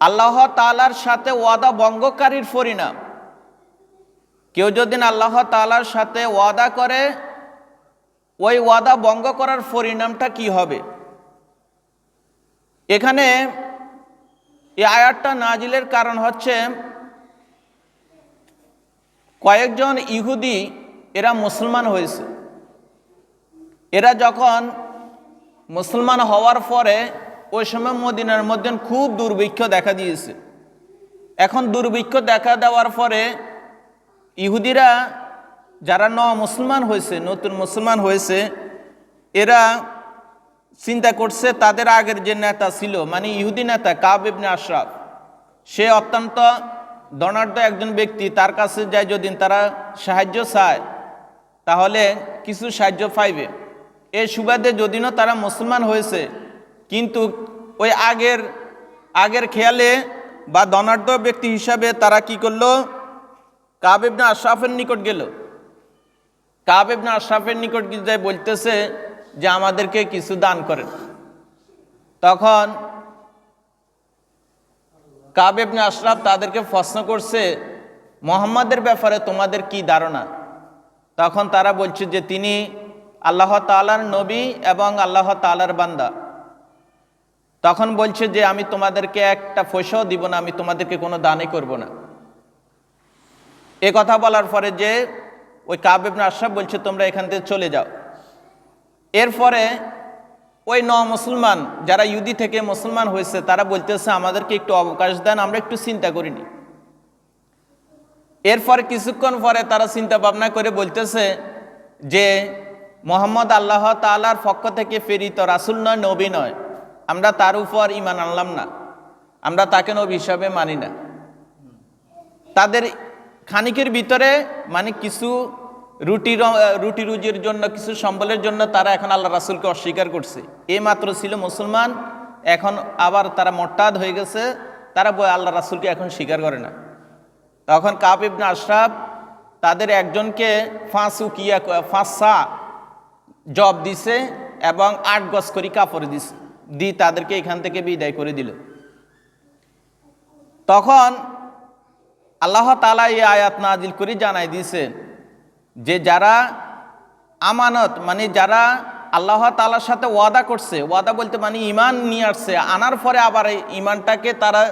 আল্লাহ তাআলার সাথে ওয়াদা ভঙ্গকারীর পরিণাম। কেউ যদি আল্লাহ তাআলার সাথে ওয়াদা করে, ওই ওয়াদা ভঙ্গ করার পরিণামটা কি হবে? এখানে এই আয়াতটা নাজিলের কারণ হচ্ছে, কয়েকজন ইহুদি এরা মুসলমান হয়েছে। এরা যখন মুসলমান হওয়ার পরে ওই সময় মদিনার মধ্যে খুব দুর্ভিক্ষ দেখা দিয়েছে। এখন দুর্ভিক্ষ দেখা দেওয়ার পরে ইহুদিরা যারা মুসলমান হয়েছে, নতুন মুসলমান হয়েছে, এরা চিন্তা করছে তাদের আগের যে নেতা ছিল, মানে ইহুদি নেতা কাব ইবনে আশরাফ, সে অত্যন্ত ধনাঢ্য একজন ব্যক্তি। তার কাছে যায় যদি তারা সাহায্য চায় তাহলে কিছু সাহায্য পাইবে। এই সুবাদে যদিও তারা মুসলমান হয়েছে, কিন্তু ওই আগের খেয়ালে বা ধনাঢ্য ব্যক্তি হিসাবে তারা কি করলো, কাব ইবনে আশরাফের নিকট গেল। কাব ইবনে আশরাফের নিকট গিয়ে বলতেছে যে আমাদেরকে কিছু দান করেন। তখন কাব ইবনে আশরাফ তাদেরকে প্রশ্ন করছে, মুহাম্মাদের ব্যাপারে তোমাদের কি ধারণা? তখন তারা বলছে যে তিনি আল্লাহ তাআলার নবী এবং আল্লাহ তাআলার বান্দা। তখন বলছে যে আমি তোমাদেরকে একটা পয়সাও দিব না, আমি তোমাদেরকে কোনো দানই করব না। এ কথা বলার পরে যে ওই কাব ইবনে আশরাফ বলছে তোমরা এখান থেকে চলে যাও। এরপরে ওই মুসলমান যারা ইহুদি থেকে মুসলমান হয়েছে তারা বলতেছে আমাদেরকে একটু অবকাশ দেন, আমরা একটু চিন্তা করিনি। এরপর কিছুক্ষণ পরে তারা চিন্তা ভাবনা করে বলতেছে যে মুহাম্মদ আল্লাহ তাআলার পক্ষ থেকে প্রেরিত রাসূল নয়, নবী নয়, আমরা তার উপর ঈমান আনলাম না, আমরা তাকে নবী হিসাবে মানি না। তাদের খানিকের ভিতরে মানে কিছু রুটি রুজির জন্য, কিছু সম্বলের জন্য তারা এখন আল্লাহ রাসূলকে অস্বীকার করছে। এই মাত্র ছিল মুসলমান, এখন আবার তারা মোরতাদ হয়ে গেছে, তারা আল্লাহ রাসূলকে এখন স্বীকার করে না। তখন কাব ইবনে আশরাফ তাদের একজনকে 5 সা জব দিছে এবং 8 গজ করে কাপড় দিছে, দিয়ে তাদেরকে এখান থেকে বিদায় করে দিল। তখন আল্লাহ তাআলা এই আয়াত নাজিল করে জানাই দিয়েছেন যে যারা আমানত, মানে যারা আল্লাহ তাআলার সাথে ওয়াদা করছে, ওয়াদা বলতে মানে ঈমান নিয়ে আসছে, আনার পরে আবার এই ঈমানটাকে তারা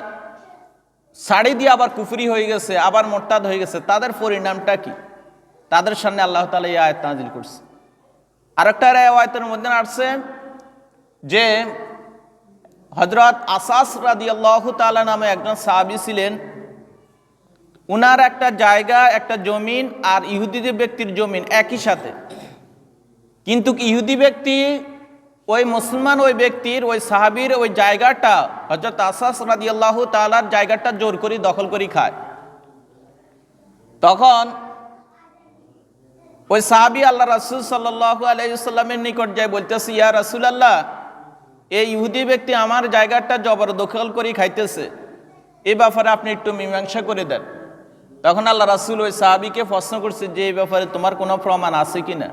ছাড়ি দিয়ে আবার কুফরি হয়ে গেছে, আবার মোরতাদ হয়ে গেছে, তাদের পরিণামটা কি? তাদের সামনে আল্লাহ তাআলা এই আয়াত নাজিল করছে। আরেকটা আয়াতের মধ্যে আসছে যে হযরত আসাস রাদিয়াল্লাহু তাআলা নামে একজন সাহাবী ছিলেন। উনার একটা জায়গা, একটা জমিন আর ইহুদি ব্যক্তির জমিন একই সাথে, কিন্তু ইহুদি ব্যক্তি ওই মুসলমান ওই ব্যক্তির, ওই সাহাবীর ওই জায়গাটা, হযরত আসাস রাদিয়াল্লাহু তাআলার জায়গাটা জোর করে দখল করে খায়। তখন ওই সাহাবী আল্লাহ রাসূল সাল্লাল্লাহু আলাইহি ওয়াসাল্লামের নিকট যায় বলতেছে, ইয়া রাসূলুল্লাহ, এই ইহুদি ব্যক্তি আমার জায়গাটা জবরদখল করে খাইতেছে, এই ব্যাপারে আপনি একটু মীমাংসা করে দেন। তখন আল্লাহ রাসূল ওই সাহাবীকে প্রশ্ন করছে যে এই ব্যাপারে তোমার কোনো প্রমাণ আছে কিনা?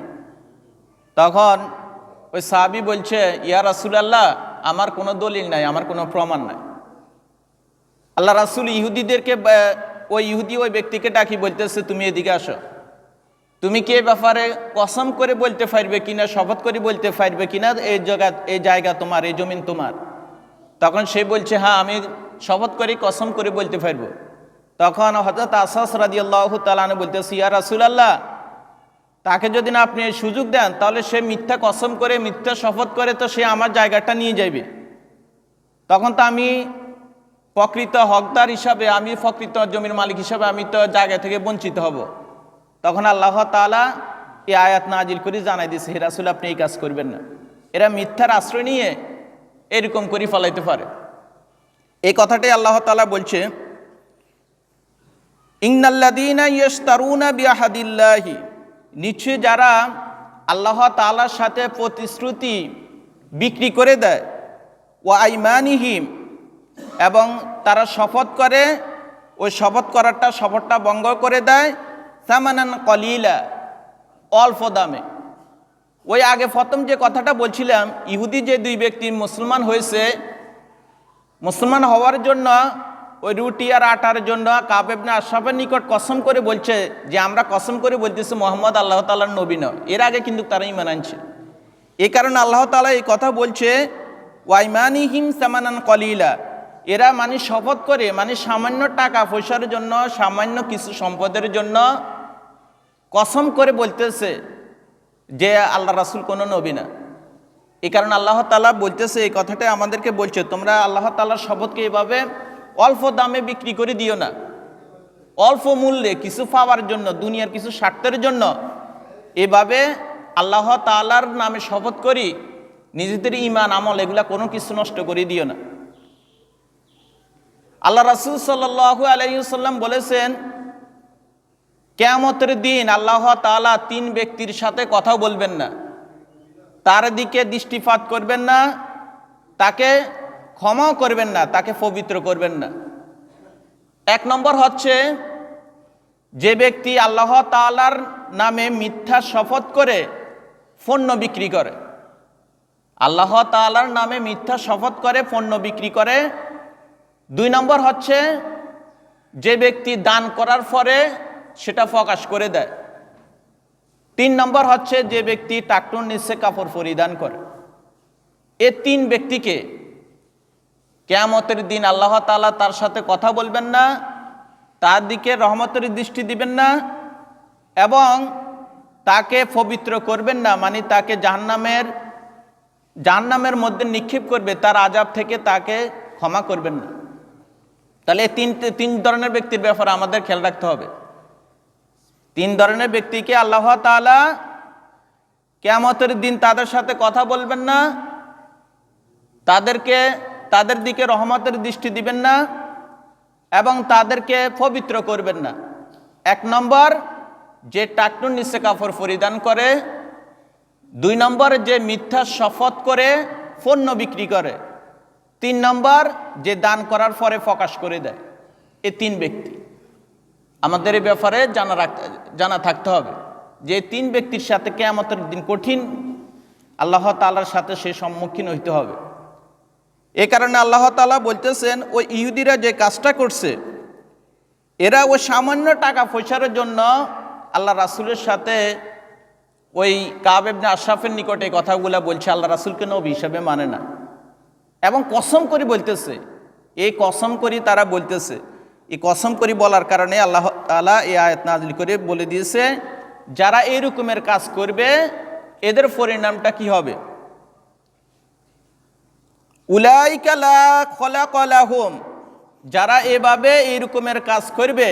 তখন ওই সাহাবী বলছে, ইয়া রাসূলুল্লাহ, আমার কোনো দলিল নাই, আমার কোনো প্রমাণ নাই। আল্লাহ রাসূল ইহুদিদেরকে, ওই ব্যক্তিকে ডাকি বলতেছে, তুমি এদিকে আসো, তুমি কি এই ব্যাপারে কসম করে বলতে পারবে কিনা, শপথ করে বলতে পারবে কিনা এই জায়গা তোমার, এই জমিন তোমার? তখন সে বলছে, হ্যাঁ আমি শপথ করে কসম করে বলতে পারবো। তখন হযরত আসাস রাদিয়াল্লাহু তাআলা বলতেছে, ইয়া রাসূলুল্লাহ, তাকে যদি না আপনি সুযোগ দেন তাহলে সে মিথ্যা কসম করে, মিথ্যা শপথ করে তো সে আমার জায়গাটা নিয়ে যাবে। তখন তো আমি প্রকৃত হকদার হিসাবে, আমি প্রকৃত জমির মালিক হিসাবে আমি তো জায়গা থেকে বঞ্চিত হব। তখন আল্লাহ তাআলা এই আয়াত নাজিল করে জানাই দিয়েছে, হে রাসূল, আপনি এই কাজ করবেন না, এরা মিথ্যার আশ্রয় নিয়ে এরকম করে ফলাইতে পারে। এই কথাটাই আল্লাহ তাআলা বলছে, ইন্নাল্লাযীনা ইয়াশতারুনা বিআহাদিল্লাহি, নিশ্চয় যারা আল্লাহ তাআলার সাথে প্রতিশ্রুতি বিক্রি করে দেয়, ওয়া আইমানিহিম, এবং তারা শপথ করে, ওই শপথটা ভঙ্গ করে দেয়, সামানান কলিলা, অল্প দামে। ওই আগে প্রথম যে কথাটা বলছিলাম, ইহুদি যে দুই ব্যক্তি মুসলমান হয়েছে, মুসলমান হওয়ার জন্য ওই রুটি আর আটার জন্য কাব ইবনে আশরাফের নিকট কসম করে বলছে যে আমরা কসম করে বলতেছি মোহাম্মদ আল্লাহ তাআলার নবী নয়। এর আগে কিন্তু তারা ঈমান আনছে। এই কারণে আল্লাহ তাআলা এই কথা বলছে ওয়াইমানিহিম সামানান কলিলা, এরা মানে শপথ করে, মানে সামান্য টাকা পয়সার জন্য, সামান্য কিছু সম্পদের জন্য কসম করে বলতেছে যে আল্লাহ রাসূল কোনো নবী না। এই কারণে আল্লাহ তাআলা বলতেছে, এই কথাটা আমাদেরকে বলছে তোমরা আল্লাহ তাআলার শপথকে এভাবে অল্প দামে বিক্রি করে দিও না, অল্প মূল্যে কিছু পাওয়ার জন্য, দুনিয়ার কিছু স্বার্থের জন্য এভাবে আল্লাহ তাআলার নামে শপথ করি নিজেদের ঈমান আমল এগুলা কোনো কিছু নষ্ট করে দিও না। আল্লাহ রাসূল সাল্লাল্লাহু আলাইহি ওয়াসাল্লাম বলেছেন কিয়ামতের দিন আল্লাহ তাআলা তিন ব্যক্তির সাথে কথা বলবেন না, তার দিকে দৃষ্টিপাত করবেন না, তাকে ক্ষমাও করবেন না, তাকে পবিত্র করবেন না। এক নম্বর হচ্ছে যে ব্যক্তি আল্লাহ তাআলার নামে মিথ্যা শপথ করে পণ্য বিক্রি করে, আল্লাহ তাআলার নামে মিথ্যা শপথ করে পণ্য বিক্রি করে। দুই নম্বর হচ্ছে যে ব্যক্তি দান করার পরে সেটা প্রকাশ করে দেয়। তিন নম্বর হচ্ছে যে ব্যক্তি টাকটুর নিচে কাপড় পরিধান করে। এই তিন ব্যক্তিকে কিয়ামতের দিন আল্লাহ তাআলা তার সাথে কথা বলবেন না, তার দিকে রহমতের দৃষ্টি দিবেন না এবং তাকে পবিত্র করবেন না, মানে তাকে জাহান্নামের মধ্যে নিক্ষেপ করবে, তার আযাব থেকে তাকে ক্ষমা করবেন না। তাহলে তিন ধরনের ব্যক্তির ব্যাপারে আমাদের খেয়াল রাখতে হবে। তিন ধরনের ব্যক্তিকে আল্লাহ তাআলা কিয়ামতের দিন তাদের সাথে কথা বলবেন না, তাদের দিকে রহমতের দৃষ্টি দিবেন না এবং তাদেরকে পবিত্র করবেন না। এক নম্বর যে টাকনুর নিচে কাপড় পরিধান করে, দুই নম্বর যে মিথ্যা শপথ করে পণ্য বিক্রি করে, তিন নম্বর যে দান করার পরে প্রকাশ করে দেয়। এই তিন ব্যক্তি আমাদের এই ব্যাপারে জানা থাকতে হবে যে তিন ব্যক্তির সাথে কিয়ামতের দিন কঠিন আল্লাহ তাআলার সাথে সে সম্মুখীন হইতে হবে। এ কারণে আল্লাহ তাআলা বলতেছেন ওই ইহুদিরা যে কাজটা করছে, এরা ওই সামান্য টাকা পয়সার জন্য আল্লাহ রাসূলের সাথে ওই কাব ইবনে আশরাফের নিকটে কথাগুলো বলছে, আল্লাহ রাসূলকে নবী হিসেবে মানে না এবং কসম করে বলতেছে। এই কসম করি তারা বলতেছে, এই কসম করি বলার কারণে আল্লাহ তাআলা এই আয়াত নাযিল করে বলে দিয়েছে যারা এই রকমের কাজ করবে এদের পরিণামটা কি হবে। উলাইকা লা খলাকা লাহুম, যারা এভাবে এই রকমের কাজ করবে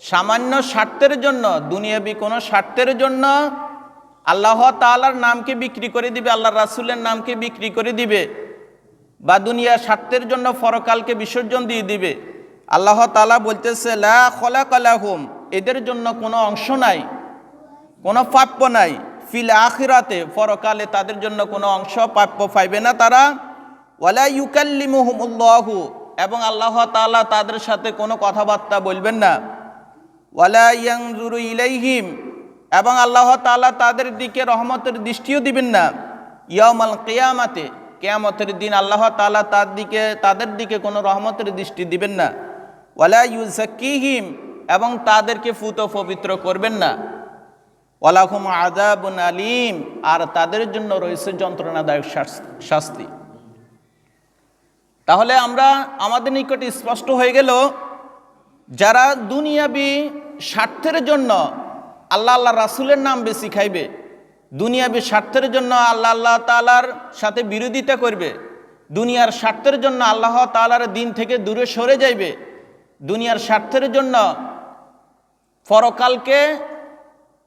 সামান্য স্বার্থের জন্য, দুনিয়াবি কোনো স্বার্থের জন্য আল্লাহ তাআলার নামকে বিক্রি করে দিবে, আল্লাহর রাসূলের নামকে বিক্রি করে দিবে বা দুনিয়ার স্বার্থের জন্য পরকালকে বিসর্জন দিয়ে দিবে। আল্লাহ তাআলা বলতেছে লা খলাকা লাহুম, এদের জন্য কোনো অংশ নাই, কোনো প্রাপ্য নাই। ফিল আখিরাতে, পরকালে তাদের জন্য কোনো অংশ প্রাপ্য পাইবে না তারা। ওয়ালা ইউকাল্লিমুহুমুল্লাহু, এবং আল্লাহ তাআলা তাদের সাথে কোনো কথাবার্তা বলবেন না। ওয়ালা ইয়ানজুরু ইলাইহিম, এবং আল্লাহ তাআলা তাদের দিকে রহমতের দৃষ্টিও দিবেন না। ইয়াউমাল কিয়ামাতে, কিয়ামতের দিন আল্লাহ তাআলা তাদের দিকে কোনো রহমতের দৃষ্টি দিবেন না। ওয়ালা ইউযাক্কিহিম, এবং তাদেরকে ফুত পবিত্র করবেন না। ওয়ালাহুম আযাবুন আলীম, আর তাদের জন্য রয়েছে যন্ত্রণাদায়ক শাস্তি। তাহলে আমাদের নিকটে স্পষ্ট হয়ে গেল যারা দুনিয়াবি স্বার্থের জন্য আল্লাহ রাসূলের নাম বেশি খাইবে, দুনিয়াবি স্বার্থের জন্য আল্লাহ তাআলার সাথে বিরোধিতা করবে, দুনিয়ার স্বার্থের জন্য আল্লাহ তাআলার দিন থেকে দূরে সরে যাইবে, দুনিয়ার স্বার্থের জন্য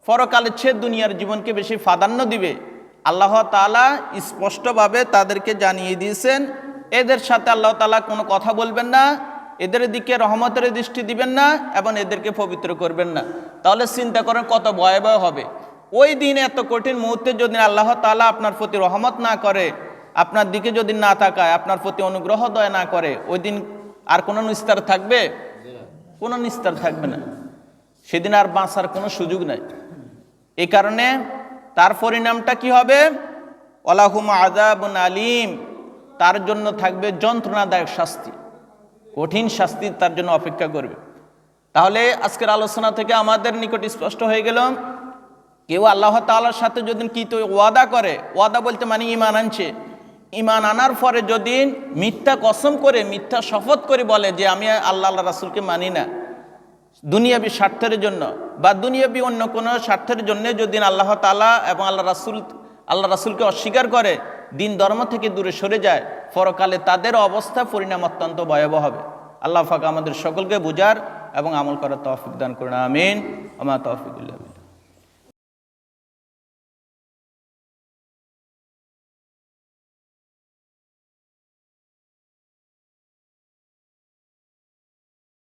পরকালের চেয়ে দুনিয়ার জীবনকে বেশি প্রাধান্য দিবে, আল্লাহ তাআলা স্পষ্টভাবে তাদেরকে জানিয়ে দিয়েছেন এদের সাথে আল্লাহ তাআলা কোনো কথা বলবেন না, এদের দিকে রহমতের দৃষ্টি দিবেন না এবং এদেরকে পবিত্র করবেন না। তাহলে চিন্তা করেন কত ভয়াবহ হবে ওই দিন। এত কঠিন মুহূর্তে যদি আল্লাহ তাআলা আপনার প্রতি রহমত না করে, আপনার দিকে যদি না তাকায়, আপনার প্রতি অনুগ্রহ দয়া না করে, ওই দিন আর কোনো নিস্তার থাকবে? কোনো নিস্তার থাকবে না। সেদিন আর বাঁচার কোনো সুযোগ নাই। এই কারণে তার পরিণামটা কি হবে? ওয়ালাহুম আযাবুন আলীম, তার জন্য থাকবে যন্ত্রণাদায়ক শাস্তি। কঠিন শাস্তি তার জন্য অপেক্ষা করবে। তাহলে আজকের আলোচনা থেকে আমাদের নিকট স্পষ্ট হয়ে গেল, কেউ আল্লাহ তাআলার সাথে যদি কি তো ওয়াদা করে, ওয়াদা বলতে মানে ইমান আনছে, ইমান আনার পরে যদি মিথ্যা কসম করে, মিথ্যা শপথ করে বলে যে আমি আল্লাহ রাসূলকে মানি না, দুনিয়াবী স্বার্থের জন্য বা দুনিয়াবী অন্য কোনো স্বার্থের জন্য যদি আল্লাহ তাআলা এবং আল্লাহ রাসূলকে অস্বীকার করে, দিন ধর্ম থেকে দূরে সরে যায়, পরকালে তাদের অবস্থা পরিণাম অত্যন্ত ভয়াবহ হবে। আল্লাহ পাক আমাদের সকলকে বুঝার এবং আমল করার তৌফিক দান করুন, আমিন। ওয়া মা তৌফিক ইল্লা